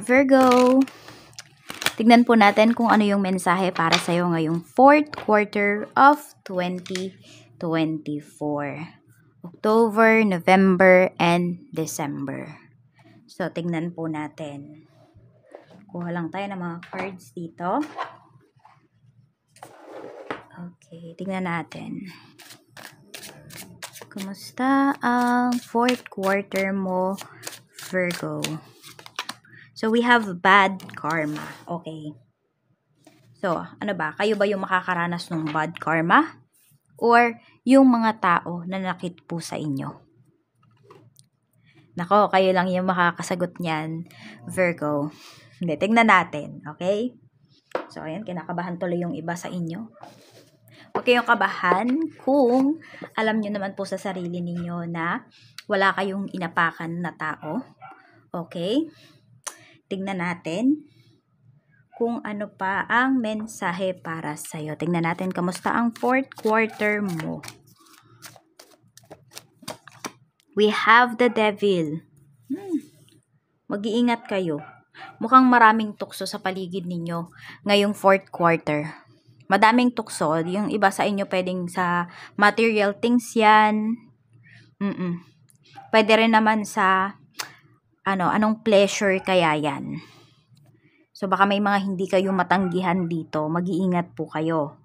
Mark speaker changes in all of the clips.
Speaker 1: Virgo, tignan po natin kung ano yung mensahe para sa'yo ngayong 4th quarter of 2024. October, November, and December. So, tignan po natin. Kuha lang tayo ng mga cards dito. Okay, tignan natin. Kumusta ang 4th quarter mo, Virgo? So, we have bad karma. Okay. So, ano ba? Kayo ba yung makakaranas ng bad karma? Or yung mga tao na nakit po sa inyo? Nako, kayo lang yung makakasagot niyan, Virgo. Hindi, tignan natin. Okay? So, ayan, kinakabahan tuloy yung iba sa inyo. Huwag kayong kabahan kung alam nyo naman po sa sarili ninyo na wala kayong inapakan na tao. Okay? Tignan natin kung ano pa ang mensahe para sa'yo. Tignan natin kamusta ang 4th quarter mo. We have the devil. Mag-iingat kayo. Mukhang maraming tukso sa paligid ninyo ngayong 4th quarter. Madaming tukso. Yung iba sa inyo pwedeng sa material things yan. Pwede rin naman sa anong pleasure kaya yan. So, baka may mga hindi kayo matanggihan dito. Mag-iingat po kayo.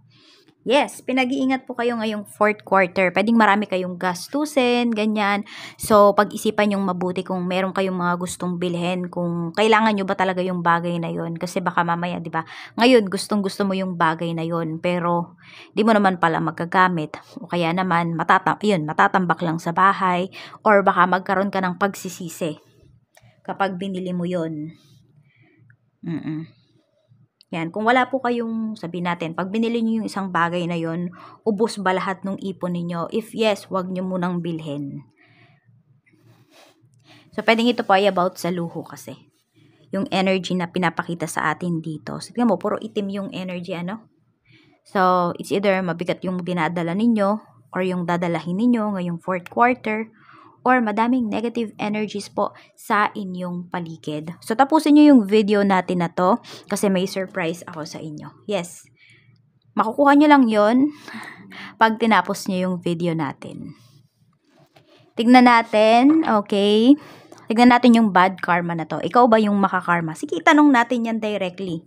Speaker 1: Yes, pinag-iingat po kayo ngayong 4th quarter. Pwedeng marami kayong gastusin, ganyan. So, pag-isipan yung mabuti kung meron kayong mga gustong bilhin, kung kailangan nyo ba talaga yung bagay na yon. Kasi baka mamaya, di ba? Ngayon, gustong-gusto mo yung bagay na yon, pero di mo naman pala magagamit. O kaya naman, matatambak lang sa bahay. Or baka magkaroon ka ng pagsisisi kapag binili mo yon. Yan, kung wala po kayong, sabihin natin, pag binili niyo yung isang bagay na yon, ubos ba lahat ng ipon ninyo? If yes, wag niyo munang bilhin. So, pwedeng ito po ay about sa luho kasi. Yung energy na pinapakita sa atin dito. So, tingnan mo, puro itim yung energy, So, it's either mabigat yung dinadala ninyo or yung dadalahin ninyo ngayong 4th quarter, or madaming negative energies po sa inyong paligid. So, tapusin nyo yung video natin na to kasi may surprise ako sa inyo. Yes. Makukuha nyo lang yon pag tinapos nyo yung video natin. Tignan natin. Okay. Tignan natin yung bad karma na to. Ikaw ba yung makakarma? Sige, itanong natin yan directly.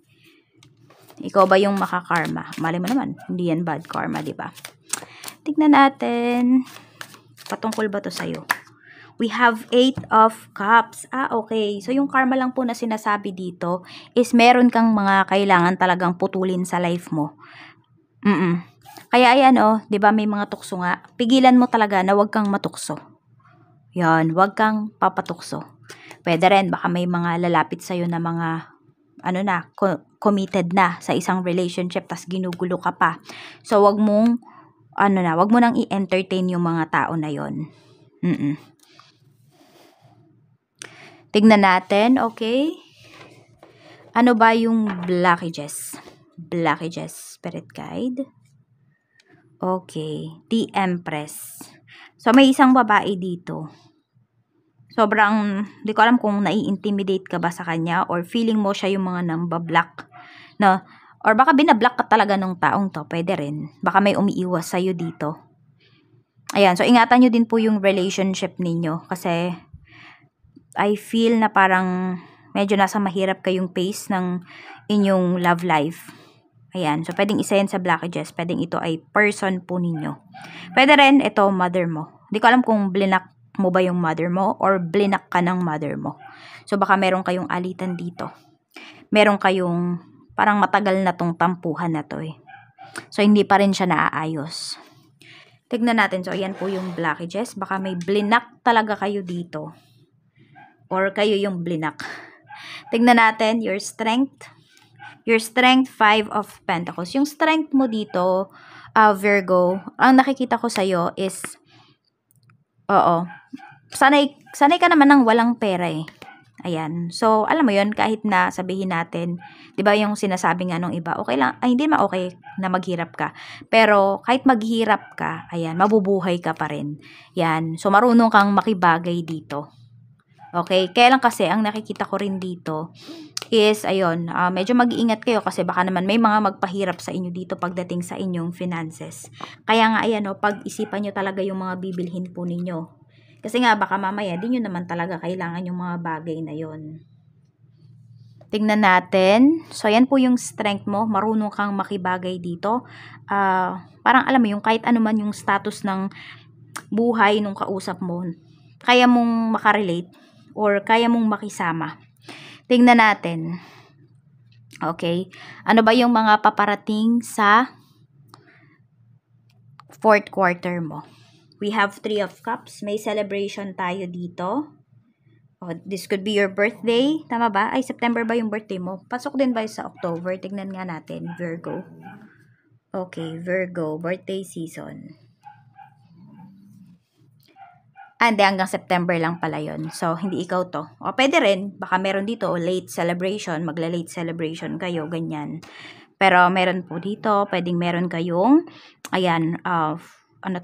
Speaker 1: Ikaw ba yung makakarma? Mali mo naman. Hindi yan bad karma, di ba? Tignan natin. Patungkol ba to sa'yo? We have 8 of Cups. Okay. So, yung karma lang po na sinasabi dito is meron kang mga kailangan talagang putulin sa life mo. Kaya ayan, di ba may mga tukso nga. Pigilan mo talaga na wag kang matukso. Yan, wag kang papatukso. Pwede rin, baka may mga lalapit sa'yo na mga, committed na sa isang relationship, tas ginugulo ka pa. So, wag mong, wag mo nang i-entertain yung mga tao na yon. Tignan natin, okay? Ano ba yung blockages? Blockages, spirit guide. Okay, the Empress. So, may isang babae dito. Sobrang, di ko alam kung nai-intimidate ka ba sa kanya or feeling mo siya yung mga nambablock. No? Or baka binablock ka talaga ng taong to. Pwede rin. Baka may umiiwas sa'yo dito. Ayan, so ingatan nyo din po yung relationship ninyo kasi I feel na parang medyo nasa mahirap kayong pace ng inyong love life. Ayan, so pwedeng isa yan sa blockages. Pwedeng ito ay person po ninyo. Pwede rin ito mother mo. Hindi ko alam kung blinak mo ba yung mother mo or blinak ka ng mother mo. So baka meron kayong alitan dito. Meron kayong parang matagal na tong tampuhan na to . So hindi pa rin siya naaayos. Tignan natin. So ayan po yung blockages. Baka may blinak talaga kayo dito. Or kayo yung blinak. Tignan natin your strength. Your strength, 5 of Pentacles. Yung strength mo dito, Virgo, ang nakikita ko sa'yo is, sanay ka naman ng walang pera . Ayan. So, alam mo yun, kahit na sabihin natin, di ba yung sinasabi nga nung iba, okay lang, hindi naman okay na maghirap ka. Pero, kahit maghirap ka, ayan, mabubuhay ka pa rin. Yan. So, marunong kang makibagay dito. Okay? Kaya lang kasi, ang nakikita ko rin dito is, ayun, medyo mag-iingat kayo kasi baka naman may mga magpahirap sa inyo dito pagdating sa inyong finances. Kaya nga, ayan, pag-isipan nyo talaga yung mga bibilhin po ninyo. Kasi nga, baka mamaya, di nyo naman talaga kailangan yung mga bagay na yon. Tingnan natin. So, yan po yung strength mo. Marunong kang makibagay dito. Parang alam mo yung kahit ano man yung status ng buhay nung kausap mo, kaya mong makarelate or kaya mong makisama. Tingnan natin. Okay. Ano ba yung mga paparating sa fourth quarter mo? We have 3 of Cups. May celebration tayo dito. Oh, this could be your birthday. Tama ba? Ay, September ba yung birthday mo? Pasok din ba sa October? Tignan nga natin. Virgo. Okay, Virgo. Birthday season. Hindi, hanggang September lang pala yun. So, hindi ikaw to. O, pwede rin. Baka meron dito, late celebration. Magla-late celebration kayo, ganyan. Pero, meron po dito. Pwedeng meron kayong, ayan,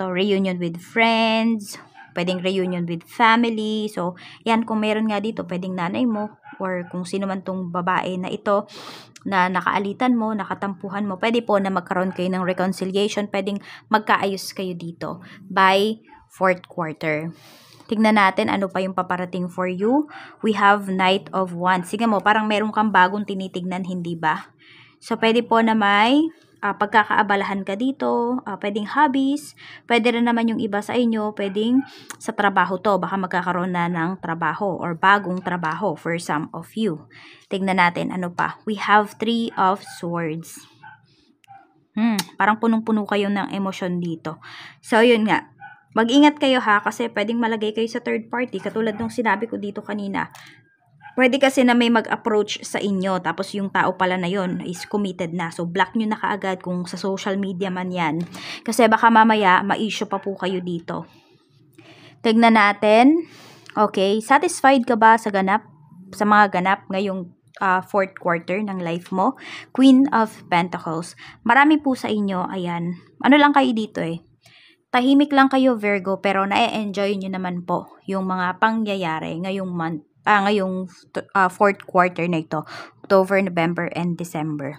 Speaker 1: reunion with friends. Pwedeng reunion with family. So, yan, kung meron nga dito, pwedeng nanay mo or kung sino man tong babae na ito na nakaalitan mo, nakatampuhan mo, pwede po na magkaroon kayo ng reconciliation. Pwedeng magkaayos kayo dito by fourth quarter. Tignan natin ano pa yung paparating for you. We have Knight of Wands. Sige mo, parang meron kang bagong tinitignan, hindi ba? So, pwede po na may pagkakaabalahan ka dito, pwedeng hobbies, pwede rin naman yung iba sa inyo, pwedeng sa trabaho to, baka magkakaroon na ng trabaho or bagong trabaho for some of you. Tignan natin, ano pa? We have 3 of Swords. Parang punong-puno kayo ng emosyon dito. So, yun nga. Mag-ingat kayo ha, kasi pwedeng malagay kayo sa third party, katulad ng sinabi ko dito kanina. Pwede kasi na may mag-approach sa inyo, tapos yung tao pala na yon is committed na. So, block nyo na kaagad kung sa social media man yan. Kasi baka mamaya, ma-issue pa po kayo dito. Tignan natin. Okay, satisfied ka ba sa ganap? Sa mga ganap ngayong fourth quarter ng life mo? Queen of Pentacles. Marami po sa inyo, ayan. Ano lang kayo dito eh. Tahimik lang kayo, Virgo, pero na-enjoy nyo naman po yung mga pangyayari ngayong month. Ngayong fourth quarter na ito, October, November, and December.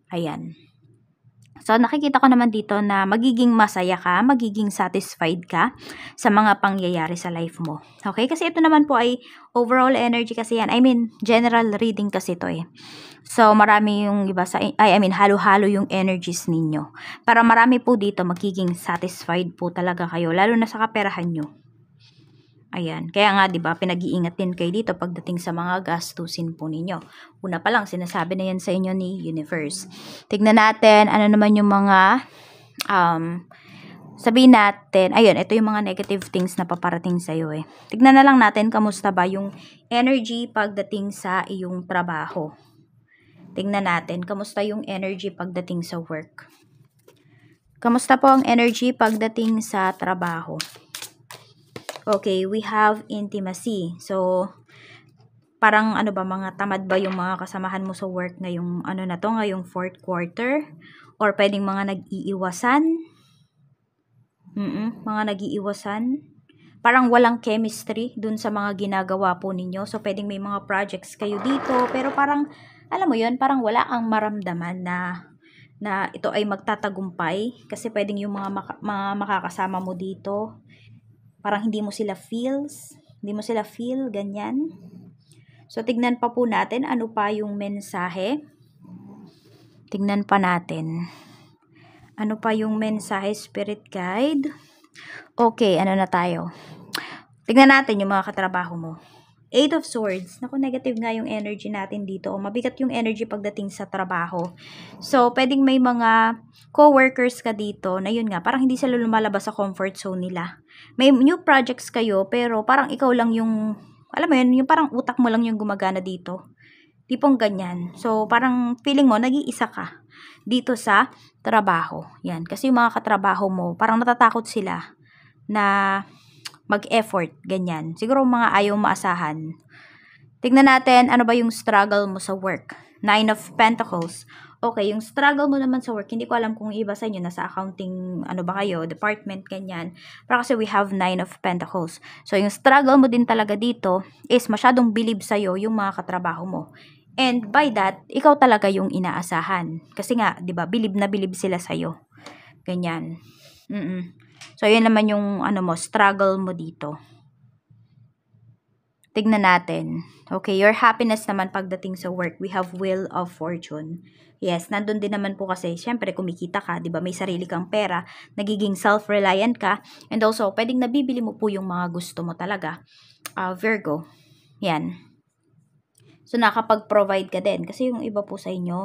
Speaker 1: Ayan. So, nakikita ko naman dito na magiging masaya ka, magiging satisfied ka sa mga pangyayari sa life mo. Okay? Kasi ito naman po ay overall energy kasi yan. I mean, general reading kasi ito eh. So, marami yung iba halo-halo yung energies ninyo. Para marami po dito, magiging satisfied po talaga kayo, lalo na sa kaperahan nyo. Ayan. Kaya nga, 'di ba, pinag-iingat din kayo dito pagdating sa mga gastusin po ninyo. Una pa lang, sinasabi na yan sa inyo ni Universe. Tignan natin, ano naman yung mga, sabihin natin, ayun, ito yung mga negative things na paparating sa iyo eh. Tignan na lang natin, kamusta ba yung energy pagdating sa iyong trabaho. Tignan natin, kamusta yung energy pagdating sa work. Kamusta po ang energy pagdating sa trabaho. Okay, we have intimacy. So, parang ano ba, mga tamad ba yung mga kasamahan mo sa work ngayong ngayong fourth quarter? Or pwedeng mga nag-iiwasan? Mga nag-iiwasan? Parang walang chemistry dun sa mga ginagawa po ninyo. So, pwedeng may mga projects kayo dito. Pero parang, alam mo yun, parang wala ang maramdaman na ito ay magtatagumpay. Kasi pwedeng yung mga makakasama mo dito, parang hindi mo sila feel, ganyan. So, tignan pa po natin ano pa yung mensahe. Tignan pa natin. Ano pa yung mensahe, Spirit Guide? Okay, ano na tayo? Tignan natin yung mga katrabaho mo. 8 of Swords. Naku, negative nga yung energy natin dito. Mabigat yung energy pagdating sa trabaho. So, pwedeng may mga co-workers ka dito na yun nga, parang hindi sila lumalabas sa comfort zone nila. May new projects kayo, pero parang ikaw lang yung, alam mo yun, yung parang utak mo lang yung gumagana dito. Tipong ganyan. So, parang feeling mo, nag-iisa ka dito sa trabaho. Yan. Kasi yung mga katrabaho mo, parang natatakot sila na mag-effort, ganyan. Siguro mga ayaw maasahan. Tignan natin, ano ba yung struggle mo sa work? 9 of Pentacles. Okay, yung struggle mo naman sa work, hindi ko alam kung iba sa inyo, nasa accounting, ano ba kayo, department, ganyan. Pero kasi we have 9 of Pentacles. So, yung struggle mo din talaga dito is masyadong believe sa'yo yung mga katrabaho mo. And by that, ikaw talaga yung inaasahan. Kasi nga, di ba, believe na believe sila sa'yo. Ganyan. So, yun naman yung, ano mo, struggle mo dito. Tignan natin. Okay, your happiness naman pagdating sa work, we have Wheel of Fortune. Yes, nandun din naman po kasi, syempre, kumikita ka, di ba, may sarili kang pera, nagiging self-reliant ka, and also, pwedeng nabibili mo po yung mga gusto mo talaga. Virgo, yan. So, nakapag-provide ka din, kasi yung iba po sa inyo,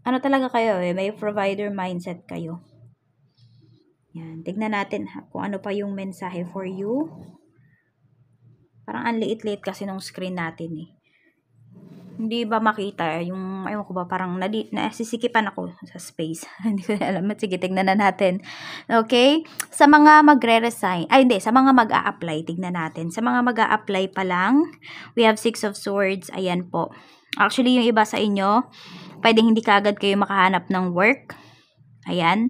Speaker 1: ano talaga kayo may provider mindset kayo. Yan, tignan natin kung ano pa yung mensahe for you. Parang ang liit-liit kasi nung screen natin eh. Hindi ba makita yung, ayun ko ba, parang nasisikipan ako sa space. Hindi ko na alam. Sige, tignan na natin. Okay? Sa mga magre-resign, sa mga mag-a-apply, tignan natin. Sa mga mag-a-apply pa lang, we have 6 of Swords. Ayan po. Actually, yung iba sa inyo, pwedeng hindi kaagad kayo makahanap ng work. Ayan.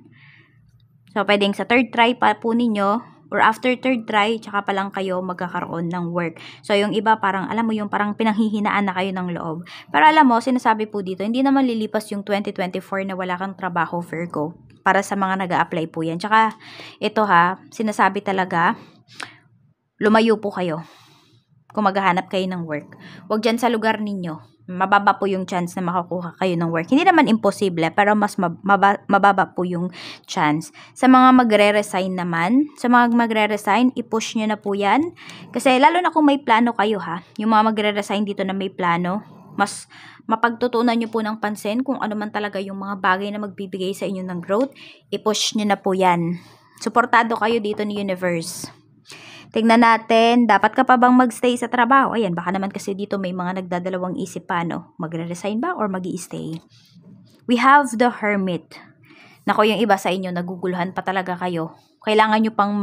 Speaker 1: So, pwedeng sa third try pa po ninyo, or after third try, tsaka pa lang kayo magkakaroon ng work. So, yung iba parang, alam mo yung parang pinanghihinaan na kayo ng loob. Pero alam mo, sinasabi po dito, hindi naman lilipas yung 2024 na wala kang trabaho, Virgo. Para sa mga nag-a-apply po yan. Tsaka, ito sinasabi talaga, lumayo po kayo kung maghahanap kayo ng work. Huwag dyan sa lugar ninyo. Mababa po yung chance na makakuha kayo ng work. Hindi naman imposible, pero mas mababa po yung chance. Sa mga magre-resign naman, i-push nyo na po yan. Kasi lalo na kung may plano kayo yung mga magre-resign dito na may plano, mas mapagtutunan nyo po ng pansin kung ano man talaga yung mga bagay na magbibigay sa inyo ng growth, i-push nyo na po yan. Suportado kayo dito ni Universe. Tignan natin, dapat ka pa bang magstay sa trabaho? Ayan, baka naman kasi dito may mga nagdadalawang isip pa, no? Magre-resign ba or mag-i-stay? We have the Hermit. Nako, yung iba sa inyo, naguguluhan pa talaga kayo. Kailangan nyo pang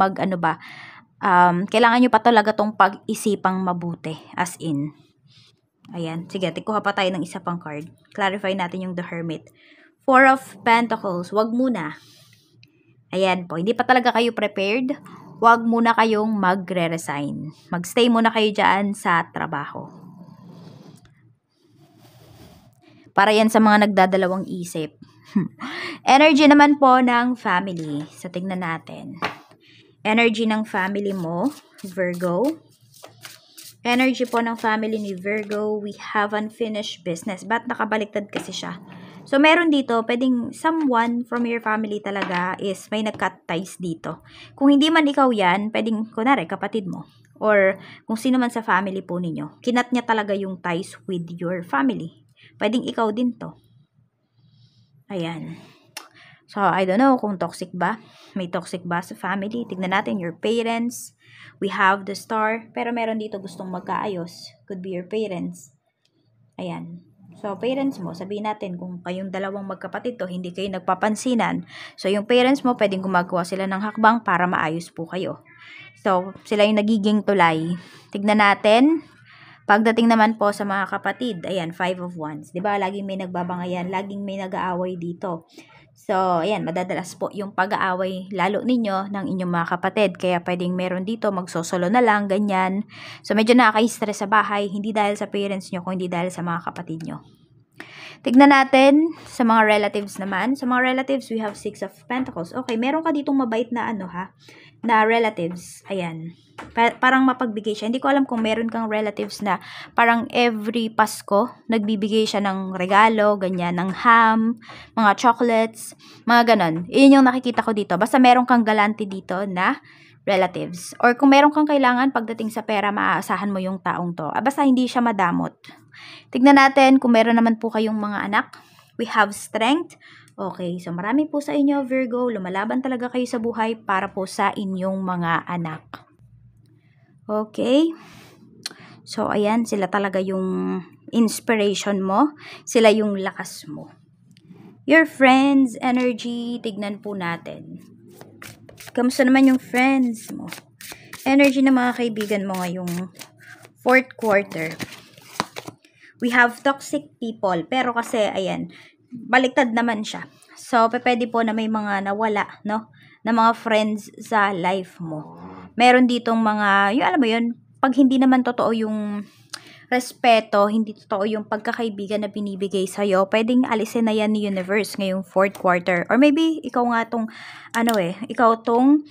Speaker 1: kailangan nyo pa talaga tong pag-isipang mabuti. As in. Ayan, sige, tikuha pa tayo ng isa pang card. Clarify natin yung the Hermit. 4 of Pentacles, wag muna. Ayan po, hindi pa talaga kayo prepared. Huwag muna kayong magre-resign. Magstay muna kayo dyan sa trabaho. Para yan sa mga nagdadalawang isip. Energy naman po ng family. So, tignan natin. Energy ng family mo, Virgo. Energy po ng family ni Virgo, we have unfinished business. Ba't nakabaliktad kasi siya? So, meron dito, pwedeng someone from your family talaga is may nag-cut ties dito. Kung hindi man ikaw yan, pwedeng, kunwari, kapatid mo. Or kung sino man sa family po ninyo. Kinat niya talaga yung ties with your family. Pwedeng ikaw din to. Ayan. So, I don't know kung toxic ba. May toxic ba sa family? Tignan natin your parents. We have the Star. Pero meron dito gustong magkaayos. Could be your parents. Ayan. So, parents mo, sabihin natin kung kayong dalawang magkapatid to, hindi kayo nagpapansinan. So, yung parents mo, pwedeng gumagawa sila ng hakbang para maayos po kayo. So, sila yung nagiging tulay. Tignan natin. Pagdating naman po sa mga kapatid, ayan, 5 of Wands. Diba, laging may nagbabangayan, laging may nag-aaway dito. So, ayan, madadalas po yung pag-aaway lalo ninyo ng inyong mga kapatid. Kaya pwedeng meron dito, magsosolo na lang, ganyan. So, medyo nakaka-stress sa bahay, hindi dahil sa parents nyo, kundi dahil sa mga kapatid nyo. Tignan natin sa mga relatives naman. Sa mga relatives, we have 6 of Pentacles. Okay, meron ka ditong mabait na na relatives. Ayan. Parang mapagbigay siya. Hindi ko alam kung meron kang relatives na parang every Pasko, nagbibigay siya ng regalo, ganyan, ng ham, mga chocolates, mga ganon. Iyon yung nakikita ko dito. Basta meron kang galante dito na relatives. Or kung meron kang kailangan pagdating sa pera, maaasahan mo yung taong to. Basta hindi siya madamot. Tignan natin kung meron naman po kayong mga anak. We have strength. Okay, so marami po sa inyo, Virgo. Lumalaban talaga kayo sa buhay para po sa inyong mga anak. Okay. So, ayan, sila talaga yung inspiration mo. Sila yung lakas mo. Your friends, energy, tignan po natin. Kamusta naman yung friends mo? Energy ng mga kaibigan mo ngayong 4th quarter. We have toxic people. Pero kasi, ayan, baliktad naman siya. So, pwede po na may mga nawala, no? Na mga friends sa life mo. Meron ditong mga, yung alam mo yun, pag hindi naman totoo yung respeto, hindi totoo yung pagkakaibigan na binibigay sa'yo, pwedeng alisin na yan ni universe ngayong 4th quarter. Or maybe, ikaw nga tong, ikaw tong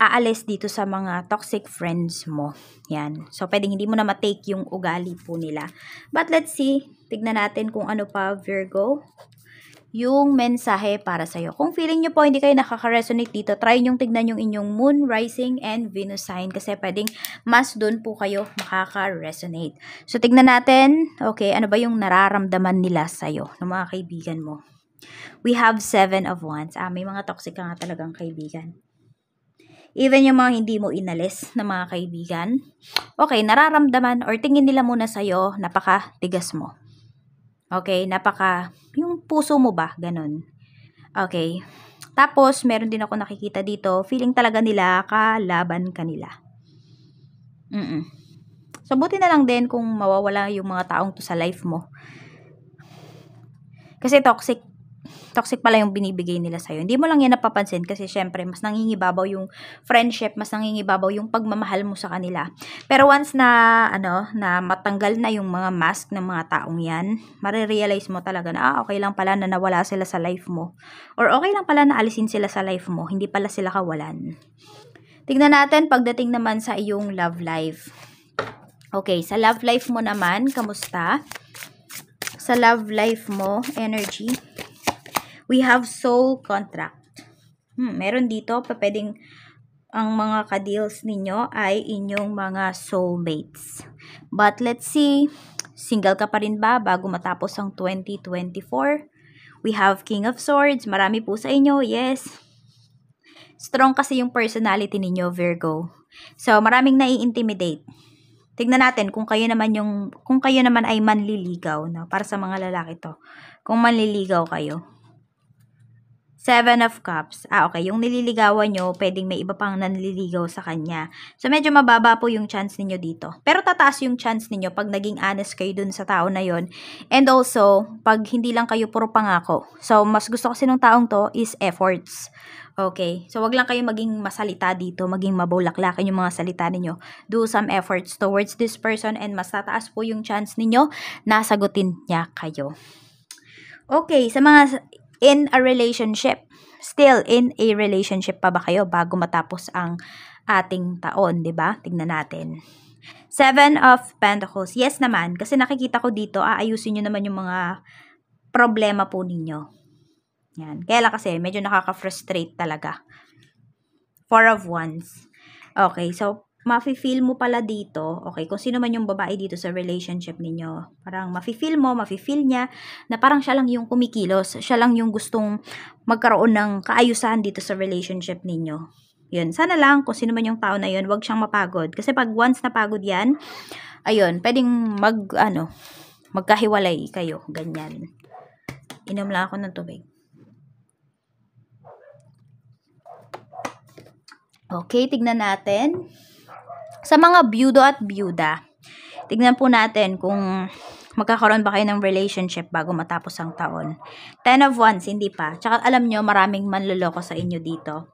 Speaker 1: aalis dito sa mga toxic friends mo. Yan. So, pwedeng hindi mo na matake yung ugali po nila. But let's see. Tignan natin kung ano pa, Virgo, yung mensahe para sa'yo. Kung feeling nyo po hindi kayo nakaka-resonate dito, try nyong tignan yung inyong moon, rising, and Venus sign kasi pwedeng mas dun po kayo makaka-resonate. So, tignan natin, okay, ano ba yung nararamdaman nila sa'yo, ng mga kaibigan mo. We have 7 of Wands. May mga toxic ka nga talagang kaibigan. Even yung mga hindi mo inalis na mga kaibigan, okay, nararamdaman or tingin nila muna sa'yo, napaka-tigas mo. Okay, yung puso mo ba, ganun. Okay, tapos, meron din ako nakikita dito, feeling talaga nila, kalaban kanila. So, buti na lang din kung mawawala yung mga taong to sa life mo. Kasi toxic pala yung binibigay nila sa'yo. Hindi mo lang yan napapansin kasi syempre, mas nangingibabaw yung friendship, mas nangingibabaw yung pagmamahal mo sa kanila. Pero once na, na matanggal na yung mga mask ng mga taong yan, marirealize mo talaga na, okay lang pala na nawala sila sa life mo. Or okay lang pala na alisin sila sa life mo, hindi pala sila kawalan. Tignan natin pagdating naman sa iyong love life. Okay, sa love life mo naman, kamusta? Sa love life mo, energy, we have soul contract. Meron dito, pwedeng ang mga ka-deals ninyo ay inyong mga soulmates. But let's see, single ka pa rin ba bago matapos ang 2024? We have King of Swords, marami po sa inyo, yes. Strong kasi yung personality ninyo, Virgo. So, maraming nai-intimidate. Tignan natin kung kayo naman ay manliligaw, no? Para sa mga lalaki to. Kung manliligaw kayo. 7 of Cups. Okay. Yung nililigawan nyo, pwedeng may iba pang nanliligaw sa kanya. So, medyo mababa po yung chance ninyo dito. Pero tataas yung chance ninyo pag naging honest kayo dun sa tao na yon. And also, pag hindi lang kayo puro pangako. So, mas gusto kasi ng taong to is efforts. Okay. So, wag lang kayo maging masalita dito, maging mabulaklakin yung mga salita ninyo. Do some efforts towards this person and mas tataas po yung chance ninyo na sagutin niya kayo. Okay. Sa mga in a relationship, still in a relationship pa ba kayo bago matapos ang ating taon, 'di ba? Tingnan natin. 7 of Pentacles. Yes naman, kasi nakikita ko dito, aayusin niyo naman yung mga problema po ninyo. Yan. Kaya lang kasi, medyo nakaka-frustrate talaga. 4 of Wands. Okay, so, mafe-feel mo pala dito, okay, kung sino man yung babae dito sa relationship ninyo, parang mafe-feel niya, na parang siya lang yung kumikilos, siya lang yung gustong magkaroon ng kaayusan dito sa relationship ninyo. Yun, sana lang, kung sino man yung tao na yun, wag siyang mapagod. Kasi pag once napagod yan, ayun, pwedeng magkahiwalay kayo, ganyan. Inom lang ako ng tubig. Okay, tignan natin. Sa mga byudo at byuda, tignan po natin kung magkakaroon ba kayo ng relationship bago matapos ang taon. 10 of Wands, hindi pa. Tsaka alam nyo, maraming manloloko sa inyo dito.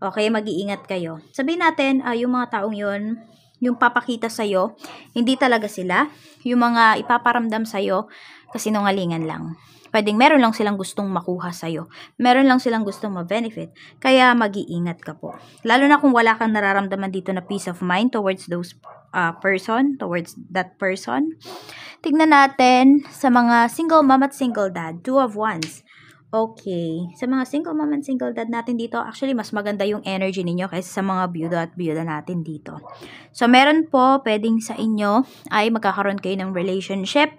Speaker 1: Okay, mag-iingat kayo. Sabihin natin, yung mga taong yun, yung papakita sa'yo, hindi talaga sila. Yung mga ipaparamdam sa'yo, kasinungalingan lang. Pwedeng meron lang silang gustong makuha sa'yo. Meron lang silang gustong ma-benefit. Kaya mag-iingat ka po. Lalo na kung wala kang nararamdaman dito na peace of mind towards towards that person. Tignan natin sa mga single mom at single dad. 2 of Wands. Okay. Sa mga single mom and single dad natin dito, actually, mas maganda yung energy ninyo kaysa sa mga byuda at byuda natin dito. So, meron po, pwedeng sa inyo ay magkakaroon kayo ng relationship.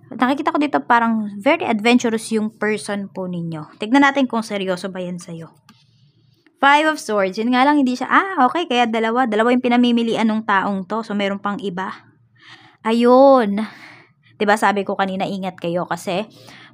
Speaker 1: Nakikita ko dito parang very adventurous yung person po ninyo. Tignan natin kung seryoso ba yan sa'yo. 5 of Swords. Yun nga lang, hindi siya, okay, kaya dalawa yung pinamimilian ng taong to. So, meron pang iba. Ayun. 'Di ba sabi ko kanina, ingat kayo kasi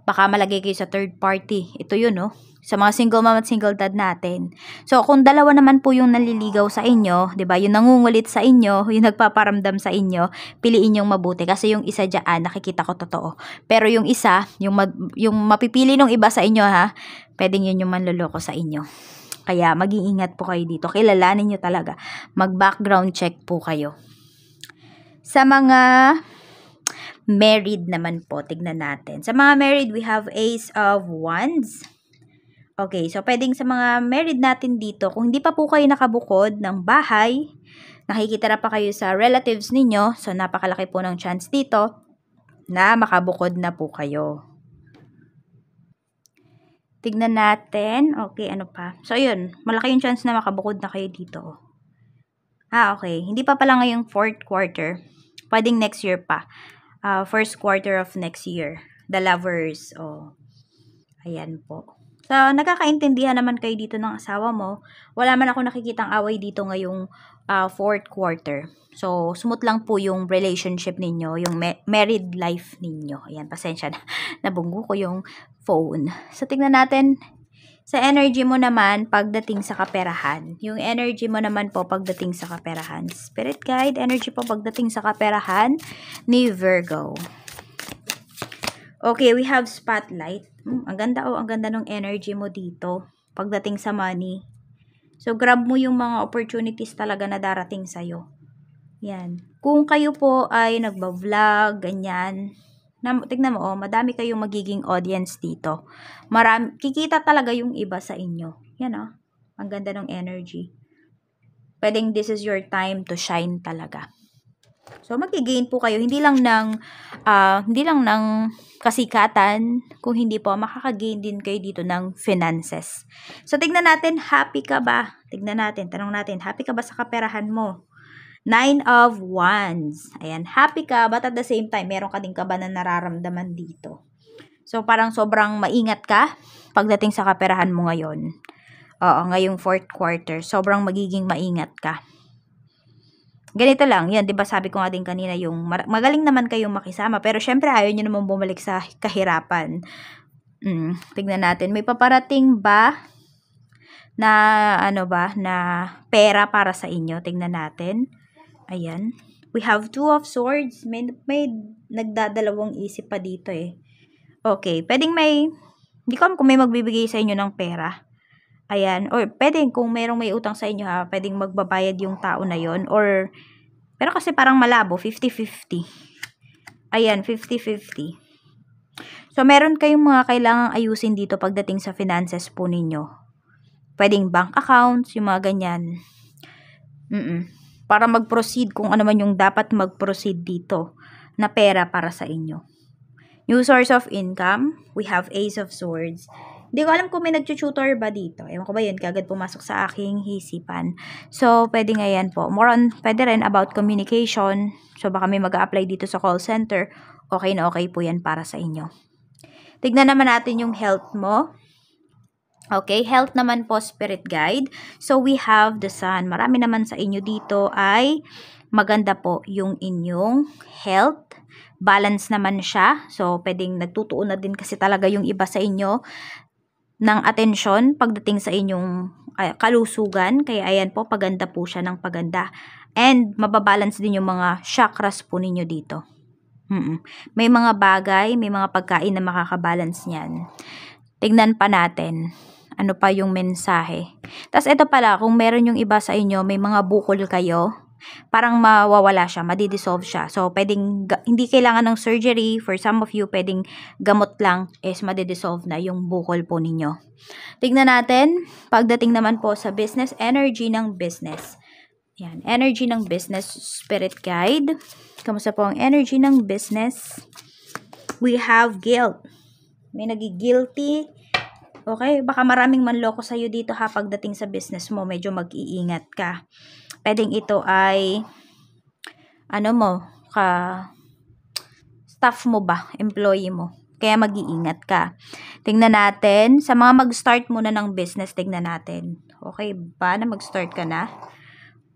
Speaker 1: baka malagay kayo sa third party. Ito yun, no? Sa mga single mom at single dad natin. So, kung dalawa naman po yung naliligaw sa inyo, 'di ba? Yung nangungulit sa inyo, yung nagpaparamdam sa inyo, piliin yung mabuti kasi yung isa diyan nakikita ko totoo. Pero yung isa, yung mapipili ng iba sa inyo ha, pwedeng yun yung manloloko sa inyo. Kaya mag-iingat po kayo dito. Kilalanin nyo talaga. Mag-background check po kayo. Sa mga married naman po, tignan natin. Sa mga married, we have Ace of Wands. Okay, so pwedeng sa mga married natin dito, kung hindi pa po kayo nakabukod ng bahay, nakikitira pa kayo sa relatives ninyo, so napakalaki po ng chance dito na makabukod na po kayo. Tignan natin. Okay, ano pa? So, yun. Malaki yung chance na makabukod na kayo dito. Okay. Hindi pa pala ngayong 4th quarter. Pwedeng next year pa. 1st quarter of next year. The lovers. Ayan po. So, nagkakaintindihan naman kayo dito ng asawa mo. Wala man ako nakikitang away dito ngayong 4th quarter. So, smooth lang po yung relationship ninyo, yung married life ninyo. Ayan, pasensya na. Nabunggo ko yung phone. So, tignan natin sa energy mo naman pagdating sa kaperahan. Yung energy mo naman po pagdating sa kaperahan. Spirit guide, energy po pagdating sa kaperahan ni Virgo. Okay, we have spotlight. Ang ganda ang ganda ng energy mo dito pagdating sa money. So, grab mo yung mga opportunities talaga na darating sa'yo. Yan. Kung kayo po ay nagba-vlog, ganyan, tignan mo, madami kayong magiging audience dito. Kikita talaga yung iba sa inyo. Yan, ang ganda ng energy. Pwedeng this is your time to shine talaga. So, mag-gain po kayo. Hindi lang ng kasikatan, kung hindi po, makaka-gain din kayo dito ng finances. So, tignan natin, happy ka ba? Tanong natin, happy ka ba sa kaperahan mo? 9 of Wands. Ayan, happy ka, but at the same time, meron ka din ka ba na nararamdaman dito? So, parang sobrang maingat ka pagdating sa kaperahan mo ngayon. Ngayong 4th quarter, sobrang magiging maingat ka. Ganito lang, yan, 'di ba sabi ko nga din kanina, yung magaling naman kayong makisama, pero syempre ayaw niyo naman bumalik sa kahirapan. Tignan natin, may paparating ba na na pera para sa inyo? Tignan natin. Ayan. We have 2 of Swords. May nagdadalawang isip pa dito eh. Okay, pwedeng hindi ko alam kung may magbibigay sa inyo ng pera. Ayan, or pwedeng kung merong may utang sa inyo ha, pwedeng magbabayad yung tao na yon, or pero kasi parang malabo, 50-50. Ayan, 50-50. So, meron kayong mga kailangang ayusin dito pagdating sa finances po ninyo. Pwedeng bank accounts, yung mga ganyan. Para mag-proceed kung ano man yung dapat mag-proceed dito na pera para sa inyo. New source of income, we have Ace of Swords. Hindi ko alam kung may nag-tutor ba dito. Ewan ko ba yun, kagad pumasok sa aking hisipan. So, pwede nga yan po. Pwede rin about communication. So, baka may mag-a-apply dito sa call center. Okay na okay po yan para sa inyo. Tignan naman natin yung health mo. Okay, health naman po, spirit guide. So, we have the sun. Marami naman sa inyo dito ay maganda po yung inyong health. Balance naman siya. So, pwedeng nagtutuon na din kasi talaga yung iba sa inyo ng atensyon pagdating sa inyong kalusugan. Kaya ayan po, paganda po siya ng paganda. And mababalance din yung mga chakras po ninyo dito. May mga bagay, may mga pagkain na makakabalance niyan. Tignan pa natin. Ano pa yung mensahe? Tapos ito pala, kung meron yung iba sa inyo, may mga bukol kayo, parang mawawala siya, madidissolve siya. So, pwedeng, hindi kailangan ng surgery. For some of you, pwedeng gamot lang is madidissolve na yung bukol po ninyo. Tignan natin, pagdating naman po sa business, energy ng business. Yan, energy ng business, spirit guide. Kamusta po ang energy ng business? We have guilt. May nagigilty. Okay, baka maraming manloko sa'yo dito ha, pagdating sa business mo, medyo mag-iingat ka. Pwedeng ito ay staff mo ba, employee mo. Kaya mag-iingat ka. Tingnan natin, sa mga mag-start muna ng business, tingnan natin. Okay ba na mag-start ka na?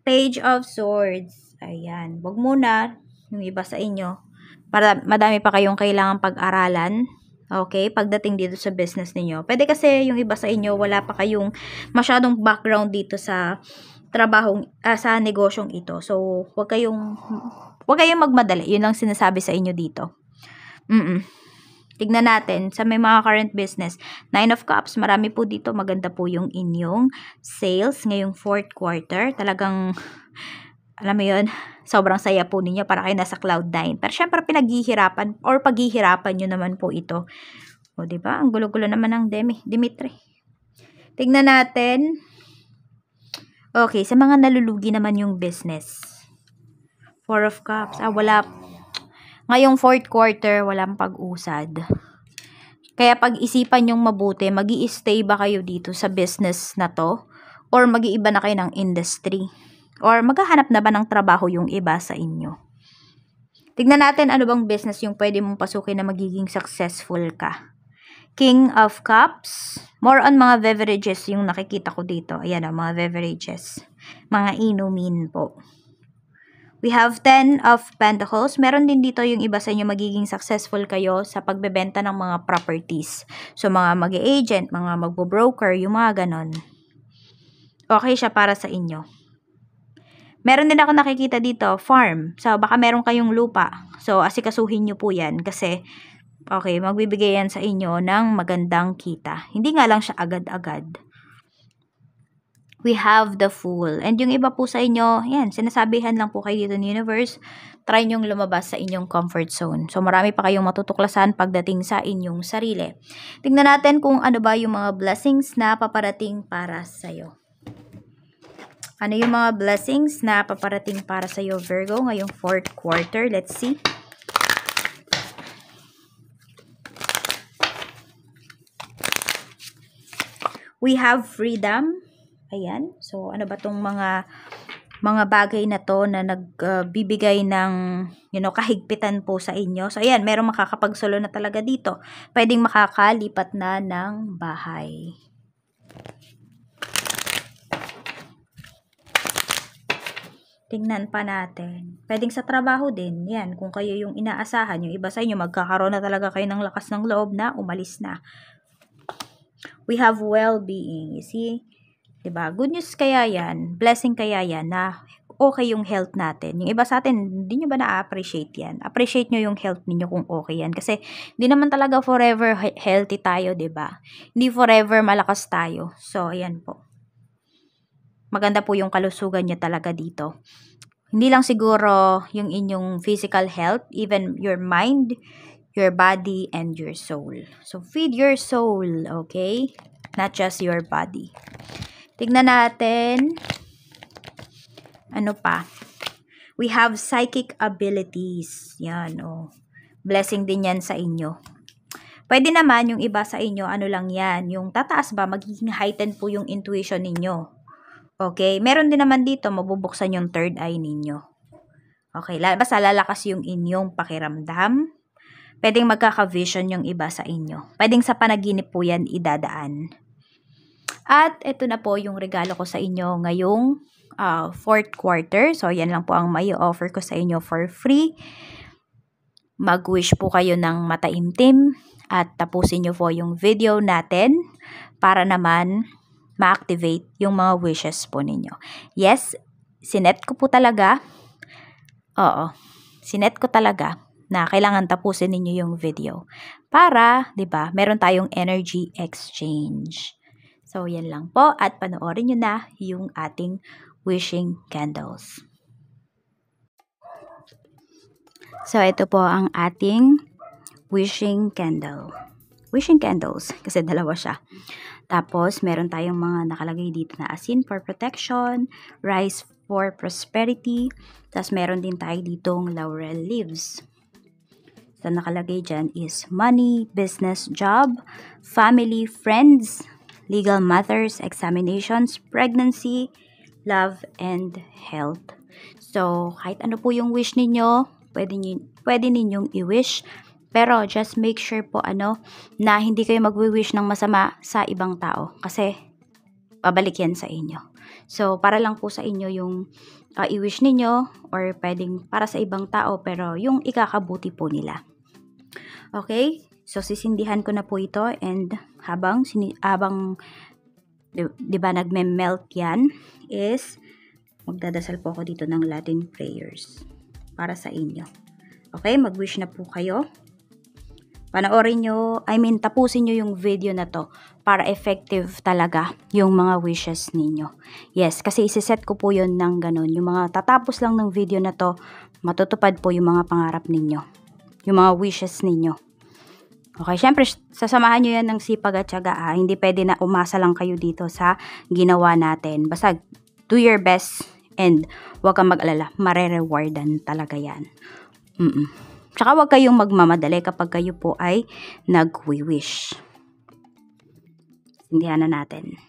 Speaker 1: Page of Swords. Ayan, wag muna yung iba sa inyo. Madami pa kayong kailangan pag-aralan. Okay, pagdating dito sa business ninyo. Pwede kasi yung iba sa inyo, wala pa kayong masyadong background dito sa trabahong, sa negosyong ito. So, wag kayong magmadali. Yun lang sinasabi sa inyo dito. Tignan natin sa may mga current business. 9 of Cups, marami po dito. Maganda po yung inyong sales ngayong 4th quarter. Talagang, alam mo yun, sobrang saya po ninyo para kayo nasa cloud 9. Pero syempre paghihirapan nyo naman po ito. O diba? Ang gulo-gulo naman ng Dimitri. Tignan natin. Okay, sa mga nalulugi naman yung business. 4 of Cups. Wala. Ngayong 4th quarter, walang pag-usad. Kaya pag-isipan yung mabuti, magi-stay ba kayo dito sa business na to? Or mag-iiba na kayo ng industry? Or maghahanap na ba ng trabaho yung iba sa inyo? Tignan natin ano bang business yung pwede mong pasukin na magiging successful ka. King of Cups. More on mga beverages yung nakikita ko dito. Ayan o, mga beverages. Mga inumin po. We have 10 of Pentacles. Meron din dito yung iba sa inyo magiging successful kayo sa pagbebenta ng mga properties. So, mga mag-agent, mga magbo-broker, yung mga ganon. Okay siya para sa inyo. Meron din ako nakikita dito, farm. So, baka meron kayong lupa. So, asikasuhin nyo po yan kasi, okay, magbibigay yan sa inyo ng magandang kita. Hindi nga lang siya agad-agad. We have the Fool. And yung iba po sa inyo, yan, sinasabihan lang po kayo dito ng universe, try nyong lumabas sa inyong comfort zone. So, marami pa kayong matutuklasan pagdating sa inyong sarili. Tingnan natin kung ano ba yung mga blessings na paparating para sa'yo. Ano yung mga blessings na paparating para sa'yo, Virgo, ngayong 4th quarter? Let's see. We have freedom. Ayan. So, ano ba tong mga bagay na to na nagbibigay ng, kahigpitan po sa inyo. So, ayan, merong makakapagsolo na talaga dito. Pwedeng makakalipat na ng bahay. Tingnan pa natin. Pwedeng sa trabaho din. Yan, kung kayo yung inaasahan, yung iba sa inyo, magkakaroon na talaga kayo ng lakas ng loob na umalis na. We have well-being. You see? Diba? Good news kaya yan. Blessing kaya yan na okay yung health natin. Yung iba sa atin, hindi nyo ba na-appreciate yan? Appreciate nyo yung health ninyo kung okay yan. Kasi, hindi naman talaga forever healthy tayo, diba? Hindi forever malakas tayo. So, ayan po. Maganda po yung kalusugan nyo talaga dito. Hindi lang siguro yung inyong physical health, even your mind, your body, and your soul. So, feed your soul, okay? Not just your body. Tignan natin. Ano pa? We have psychic abilities. Yan, oh. Blessing din yan sa inyo. Pwede naman yung iba sa inyo, ano lang yan, yung tataas ba, magiging heightened po yung intuition ninyo. Okay, meron din naman dito, mabubuksan yung third eye ninyo. Okay, basta lalakas yung inyong pakiramdam. Pwedeng magkaka-vision yung iba sa inyo. Pwedeng sa panaginip po yan idadaan. At ito na po yung regalo ko sa inyo ngayong 4th quarter. So, yan lang po ang may offer ko sa inyo for free. Mag-wish po kayo ng mataimtim at tapusin nyo po yung video natin para naman ma-activate yung mga wishes po ninyo. Yes, sinet ko po talaga. Oo, sinet ko talaga na kailangan tapusin ninyo yung video. Para, 'di ba, meron tayong energy exchange. So, yan lang po at panoorin nyo na yung ating wishing candles. So, ito po ang ating wishing candle. Wishing candles, kasi dalawa siya. Tapos, meron tayong mga nakalagay dito na asin for protection, rice for prosperity, tapos meron din tayo ditong laurel leaves. So, nakalagay dyan is money, business, job, family, friends, legal matters, examinations, pregnancy, love, and health. So, kahit ano po yung wish ninyo, pwede ninyong i-wish. Pero, just make sure po na hindi kayo magwi-wish ng masama sa ibang tao. Kasi, babalik yan sa inyo. So, para lang po sa inyo yung i-wish ninyo or pwedeng para sa ibang tao pero yung ikakabuti po nila. Okay? So, sisindihan ko na po ito and habang di ba nagme-melt yan is magdadasal po ako dito ng Latin prayers para sa inyo. Okay? Mag-wish na po kayo. Panoorin nyo, tapusin nyo yung video na to para effective talaga yung mga wishes ninyo. Yes, kasi isiset ko po yun ng ganun. Yung mga tatapos lang ng video na to, matutupad po yung mga pangarap ninyo. Yung mga wishes ninyo. Okay, syempre, sasamahan nyo yan ng sipag at tiyaga. Hindi pwede na umasa lang kayo dito sa ginawa natin. Basta, do your best and huwag kang mag-alala. Mare-rewardan talaga yan. Tsaka huwag kayong magmamadali kapag kayo po ay nag-wish. Sindihan na natin.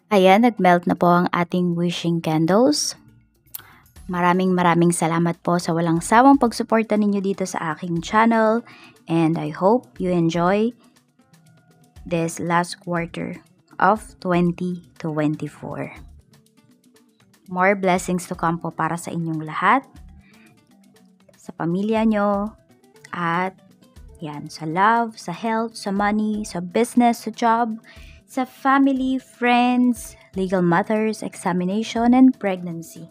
Speaker 1: Ayan, nag-melt na po ang ating wishing candles. Maraming salamat po sa walang sawang pagsuporta ninyo dito sa aking channel. And I hope you enjoy this last quarter of 2024. More blessings to come po para sa inyong lahat. Sa pamilya nyo. At yan, sa love, sa health, sa money, sa business, sa job, sa family, friends, legal matters, examination, and pregnancy.